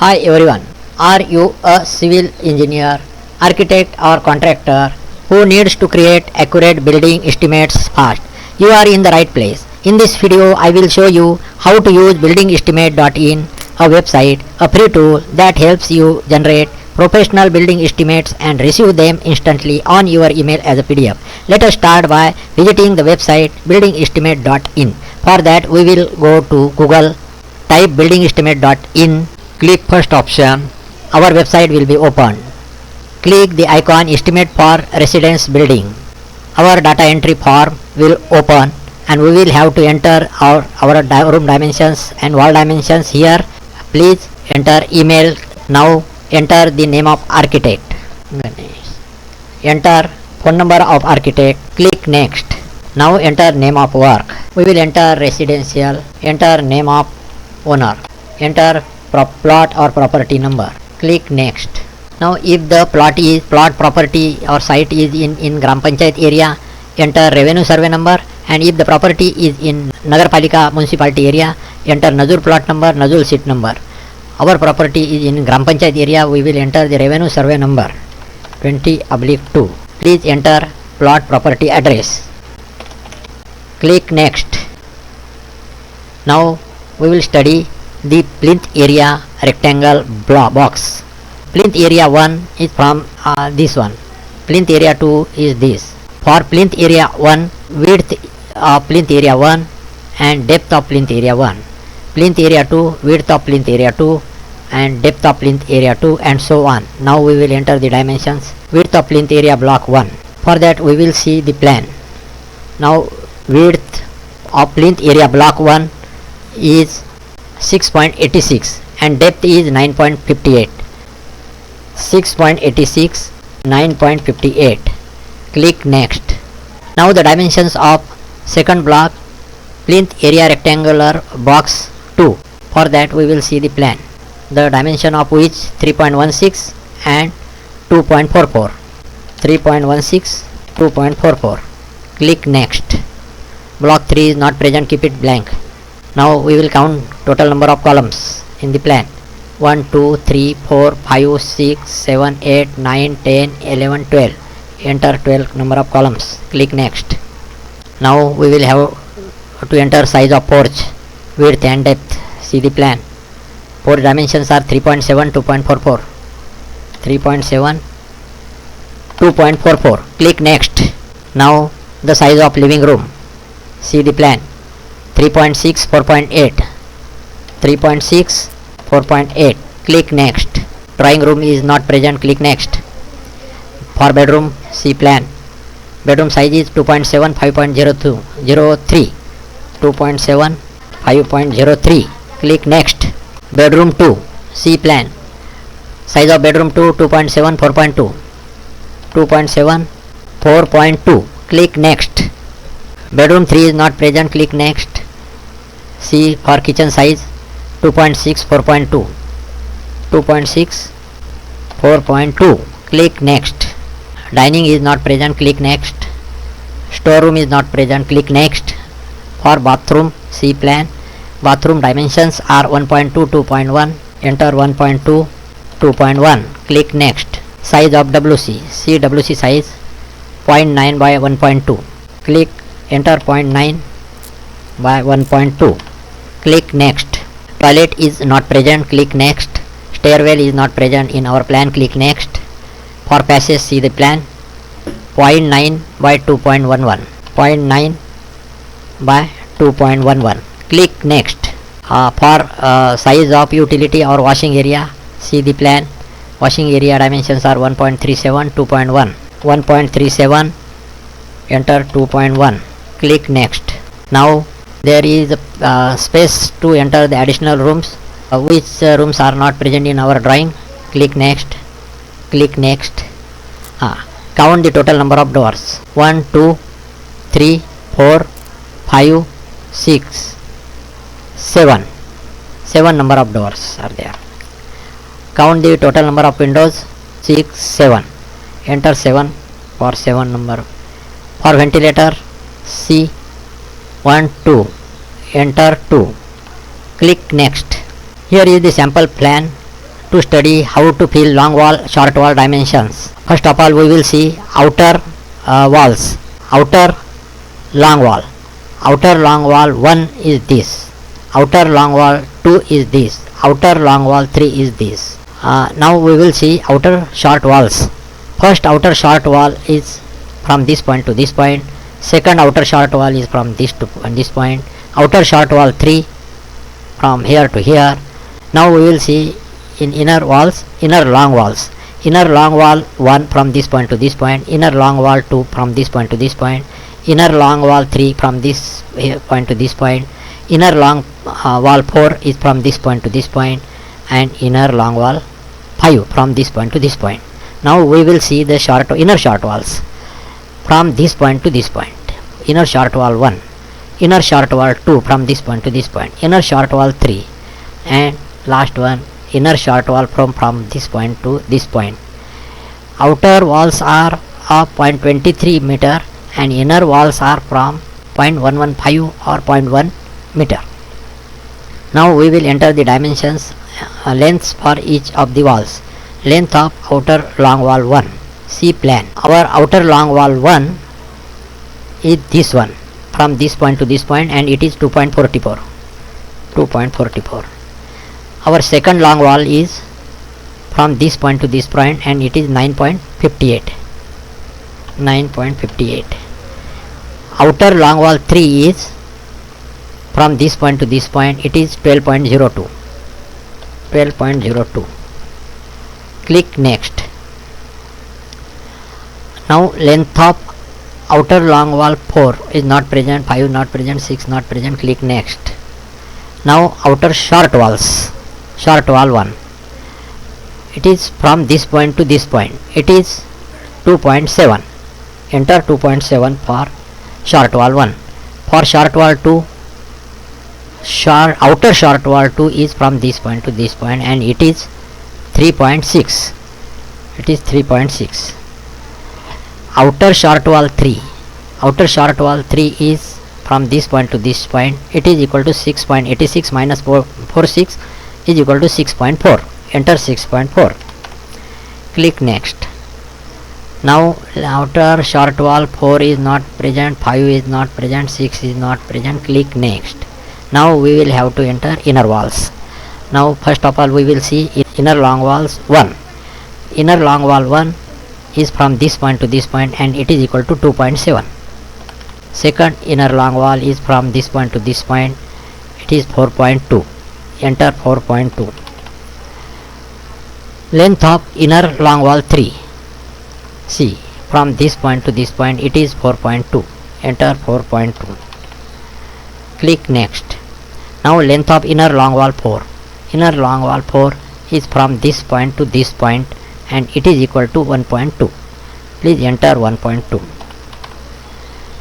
Hi everyone. Are you a civil engineer, architect or contractor who needs to create accurate building estimates fast? You are in the right place. In this video I will show you how to use buildingestimate.in, a website, a free tool that helps you generate professional building estimates and receive them instantly on your email as a PDF. Let us start by visiting the website buildingestimate.in. For that we will go to Google, type buildingestimate.in, click first option. Our website will be opened. Click the icon estimate for residence building. Our data entry form will open and we will have to enter our room dimensions and wall dimensions here. Please enter email. Now enter the name of architect. Enter phone number of architect. Click next. Now enter name of work. We will enter residential. Enter name of owner. Enter plot or property number. Click next. Now if the plot property or site is in Gram Panchayat area, enter revenue survey number, and if the property is in Nagarpalika municipality area, enter Nazul plot number, Nazul seat number. Our property is in Gram Panchayat area, we will enter the revenue survey number 20/2. Please enter plot property address. Click next. Now we will study the plinth area rectangle box. Plinth area 1 is from this one. Plinth area 2 is this. For plinth area 1, width of plinth area 1 and depth of plinth area 1. Plinth area 2, width of plinth area 2 and depth of plinth area 2, and so on. Now we will enter the dimensions. Width of plinth area block 1. For that we will see the plan. Now width of plinth area block 1 is 6.86 and depth is 9.58. 6.86, 9.58. Click next. Now the dimensions of second block, plinth area rectangular box 2. For that we will see the plan. The dimension of which 3.16 and 2.44. 3.16, 2.44. Click next. Block 3 is not present, keep it blank. Now we will count total number of columns in the plan. 1, 2, 3, 4, 5, 6, 7, 8, 9, 10, 11, 12. Enter 12 number of columns. Click next. Now we will have to enter size of porch, width and depth. See the plan. Porch dimensions are 3.7, 2.44. 3.7, 2.44. Click next. Now the size of living room. See the plan. 3.6, 4.8. 3.6, 4.8. Click next. Drawing room is not present. Click next. For bedroom, see plan. Bedroom size is 2.7, 5.03. 2.7, 5.03. Click next. Bedroom 2, see plan. Size of bedroom 2, 2.7, 4.2. 2.7, 4.2. Click next. Bedroom 3 is not present. Click next. See for kitchen size 2.6, 4.2. 2.6, 4.2. Click next. Dining is not present. Click next. Storeroom is not present. Click next. For bathroom, see plan. Bathroom dimensions are 1.2, 2.1. Enter 1.2, 2.1. Click next. Size of WC, see WC size 0.9 by 1.2. Click enter 0.9 by 1.2. Click next. Toilet is not present. Click next. Stairwell is not present in our plan. Click next. For passage, see the plan. 0.9 by 2.11. 0.9 by 2.11. Click next. For size of utility or washing area, see the plan. Washing area dimensions are 1.37, 2.1. 1.37. Enter 2.1. Click next. Now there is a space to enter the additional rooms, which rooms are not present in our drawing. Click next. Click next. Count the total number of doors. 1, 2, 3, 4, 5, 6, 7. 7 number of doors are there. Count the total number of windows. 6, 7. Enter 7 for 7 number. For ventilator, see 1, 2. Enter 2. Click next. Here is the sample plan. to study how to fill long wall, short wall dimensions. First of all, we will see outer walls. Outer long wall. Outer long wall 1 is this. Outer long wall 2 is this. Outer long wall 3 is this. Now we will see outer short walls. First outer short wall is from this point to this point. Second outer short wall is from this to this point. Outer short wall 3 from here to here. Now we will see in inner walls, inner long walls. Inner long wall 1 from this point to this point. Inner long wall 2 from this point to this point. Inner long wall 3 from this point to this point. Inner long wall 4 is from this point to this point, and inner long wall 5 from this point to this point. Now we will see the inner short walls from this point to this point. Inner short wall 1, inner short wall 2 from this point to this point, inner short wall 3, and last one inner short wall from this point to this point. Outer walls are of 0.23 meter and inner walls are from 0.115 or 0.1 meter. Now we will enter the dimensions, lengths for each of the walls. Length of outer long wall 1. See plan. Our outer long wall 1 is this one from this point to this point, and it is 2.44. 2.44. Our second long wall is from this point to this point, and it is 9.58. 9.58. Outer long wall 3 is from this point to this point, it is 12.02. 12.02. Click next. Now length of outer long wall 4 is not present, 5 not present, 6 not present. Click next. Now outer short walls. Short wall 1. It is from this point to this point. It is 2.7. Enter 2.7 for short wall 1. For short wall 2, outer short wall 2 is from this point to this point, and it is 3.6. It is 3.6. Outer short wall 3. Outer short wall 3 is from this point to this point. It is equal to 6.86 minus 46 is equal to 6.4. Enter 6.4. Click next. Now outer short wall 4 is not present, 5 is not present, 6 is not present. Click next. Now we will have to enter inner walls. Now first of all we will see inner long walls 1. Inner long wall 1 is from this point to this point, and it is equal to 2.7. Second inner long wall is from this point to this point. It is 4.2. Enter 4.2. Length of inner long wall 3. See, from this point to this point it is 4.2. Enter 4.2. Click next. Now length of inner long wall 4. Inner long wall 4 is from this point to this point, and it is equal to 1.2. Please enter 1.2.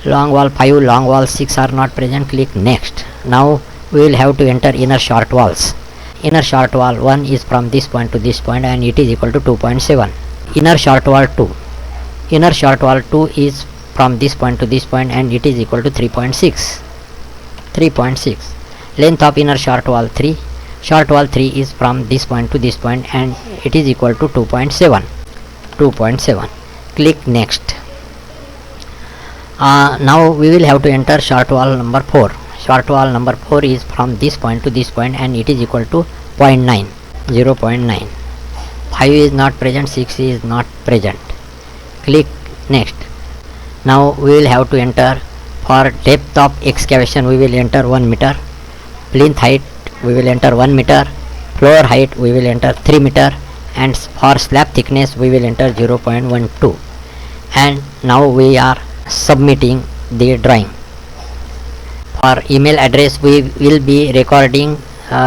Long wall 5, long wall 6 are not present. Click next. Now we will have to enter inner short walls. Inner short wall 1 is from this point to this point, and it is equal to 2.7. Inner short wall 2. Inner short wall 2 is from this point to this point, and it is equal to 3.6. 3.6. Length of inner short wall 3. Short wall 3 is from this point to this point, and it is equal to 2.7. 2.7. Click next. Now we will have to enter short wall number 4. Short wall number 4 is from this point to this point, and it is equal to 0.9. 0.9. 5 is not present, 6 is not present. Click next. Now we will have to enter, for depth of excavation we will enter 1 meter. Plinth height we will enter 1 meter. Floor height we will enter 3 meter, and for slab thickness we will enter 0.12. And now we are submitting the drawing. For email address we will be recording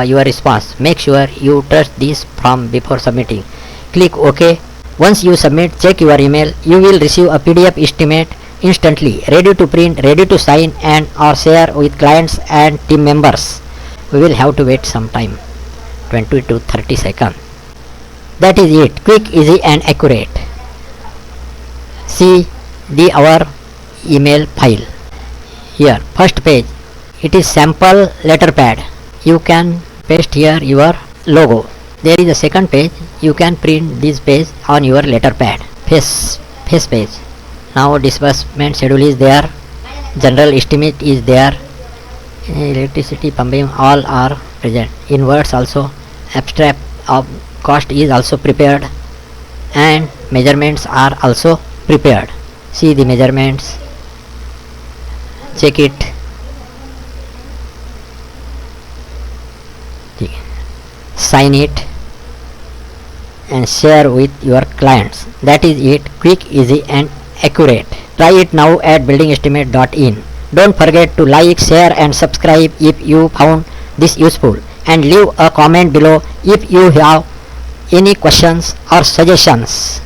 your response. Make sure you touch this form before submitting. Click OK. Once you submit, check your email. You will receive a PDF estimate instantly, ready to print, ready to sign and or share with clients and team members. We will have to wait some time, 20 to 30 seconds. That is it. Quick, easy and accurate. See our email file. Here, first page, it is sample letter pad. You can paste here your logo. There is a second page. You can print this page on your letter pad. Face page. Now disbursement schedule is there. General estimate is there. Electricity, pumping, all are present. Inverts also. Abstract of cost is also prepared, and measurements are also prepared. See the measurements. Check it. Sign it and share with your clients. That is it. Quick, easy and accurate. Try it now at buildingestimate.in. Don't forget to like, share and subscribe if you found this useful, and leave a comment below if you have any questions or suggestions.